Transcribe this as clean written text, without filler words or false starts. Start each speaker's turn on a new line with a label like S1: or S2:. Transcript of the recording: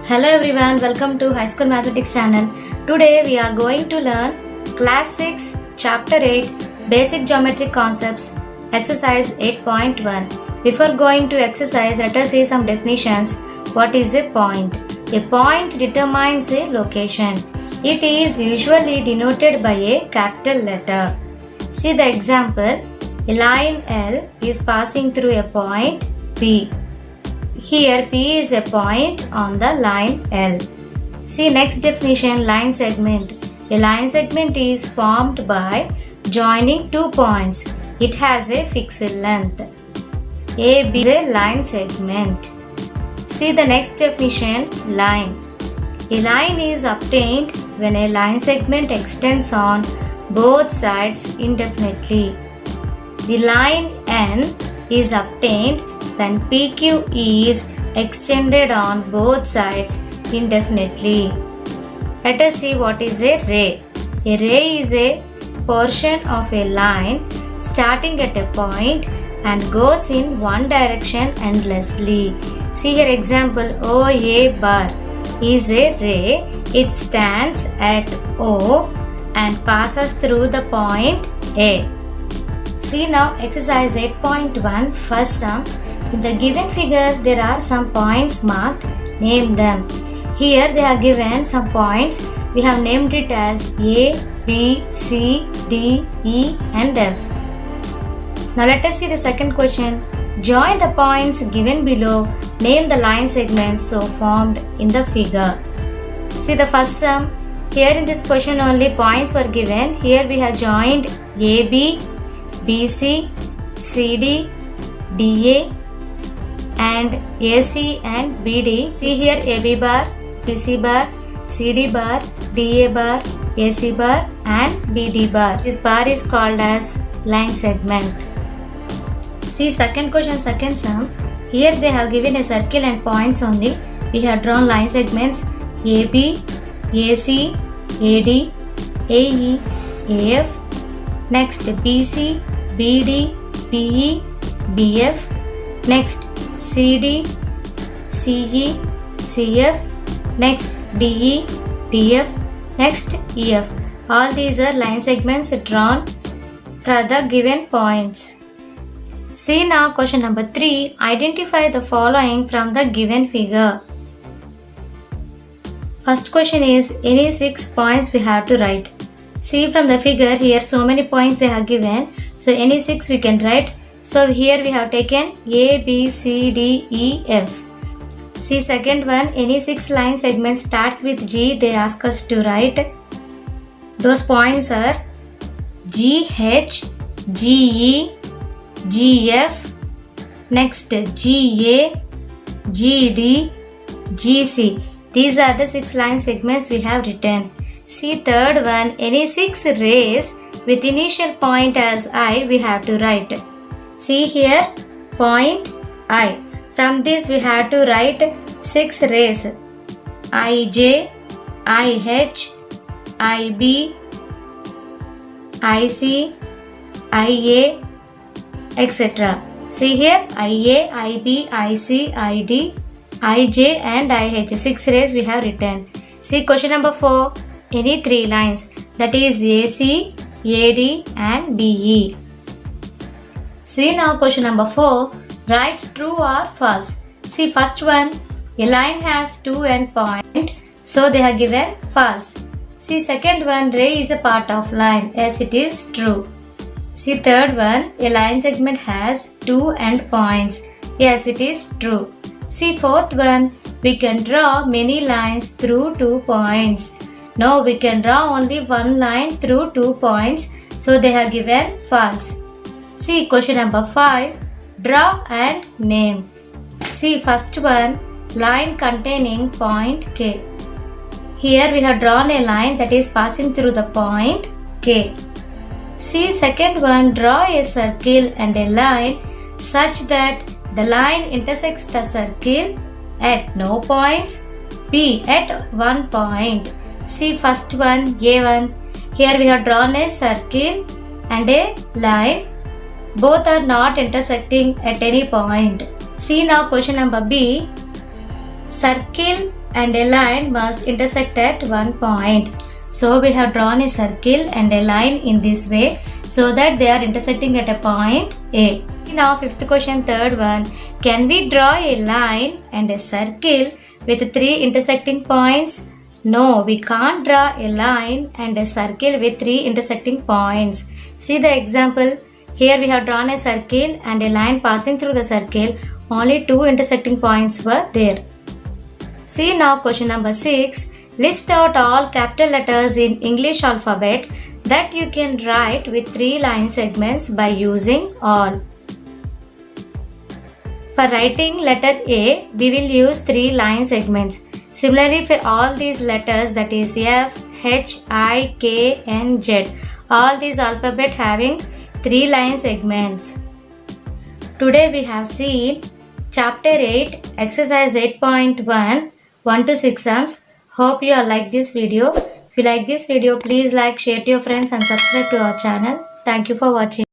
S1: Hello everyone, welcome to High School Mathematics channel. Today we are going to learn Class 6, Chapter 8, Basic Geometric Concepts, Exercise 8.1. Before going to exercise, let us see some definitions. What is a point? A point determines a location. It is usually denoted by a capital letter. See the example. A line L is passing through a point P. Here P is a point on the line L. See next definition, line segment. A line segment is formed by joining two points. It has a fixed length. AB is a line segment. See the next definition, line. A line is obtained when a line segment extends on both sides indefinitely. The line N is obtained when PQ is extended on both sides indefinitely. Let us see what is a ray. A ray is a portion of a line starting at a point and goes in one direction endlessly. See here example, OA bar is a ray. It stands at O and passes through the point A. See now exercise 8.1, first sum. In the given figure, there are some points marked. Name them. Here they are given some points. We have named it as A, B, C, D, E and F. Now let us see the second question. Join the points given below. Name the line segments so formed in the figure. See the first sum. Here in this question only points were given. Here we have joined AB, BC, CD, DA and AC and BD. See here AB bar, BC bar, CD bar, DA bar, AC bar and BD bar. This bar is called as line segment. See second question, second sum. Here they have given a circle and points only. We have drawn line segments AB, AC, AD, AE, AF. Next BC, BD, BE, BF. Next CD, CE, CF. Next DE, DF. Next EF. All these are line segments drawn for the given points. See now question number 3. Identify the following from the given figure. First question is any 6 points we have to write. See from the figure here so many points they have given. So any 6 we can write. So here we have taken A, B, C, D, E, F. See second one, any 6 line segment starts with G. They ask us to write. Those points are G, H, G, E, G, F. Next G, A, G, D, G, C. These are the 6 line segments we have written. See third one, any 6 rays with initial point as I we have to write. See here point I. From this we have to write 6 rays. IJ, IH, IB, IC, IA, etc. See here IA, IB, IC, ID, IJ and IH. 6 rays we have written. See question number 4. Any 3 lines, that is AC, AD and DE. See now question number 4. Write true or false. See first one, a line has 2 endpoints, so they are given false. See second one, ray is a part of line. Yes, it is true. See third one, a line segment has 2 endpoints. Yes, it is true. See fourth one, we can draw many lines through 2 points. No, we can draw only one line through 2 points, so they have given false. See question number 5. Draw and name. See first one, line containing point K. Here we have drawn a line that is passing through the point K. See second one, draw a circle and a line such that the line intersects the circle at no points, P at one point. See first one, A1. Here we have drawn a circle and a line. Both are not intersecting at any point. See now question number B. Circle and a line must intersect at one point. So we have drawn a circle and a line in this way so that they are intersecting at a point A. Now fifth question, third one. Can we draw a line and a circle with three intersecting points? No, we can't draw a line and a circle with three intersecting points. See the example. Here we have drawn a circle and a line passing through the circle. Only two intersecting points were there. See now question number 6. List out all capital letters in English alphabet that you can write with three line segments by using all. For writing letter A, we will use three line segments. Similarly, for all these letters, that is F, H, I, K and Z, all these alphabet having three line segments. Today we have seen Chapter 8, Exercise 8.1, 1 to 6 sums. Hope you all like this video. If you like this video, please like, share to your friends and subscribe to our channel. Thank you for watching.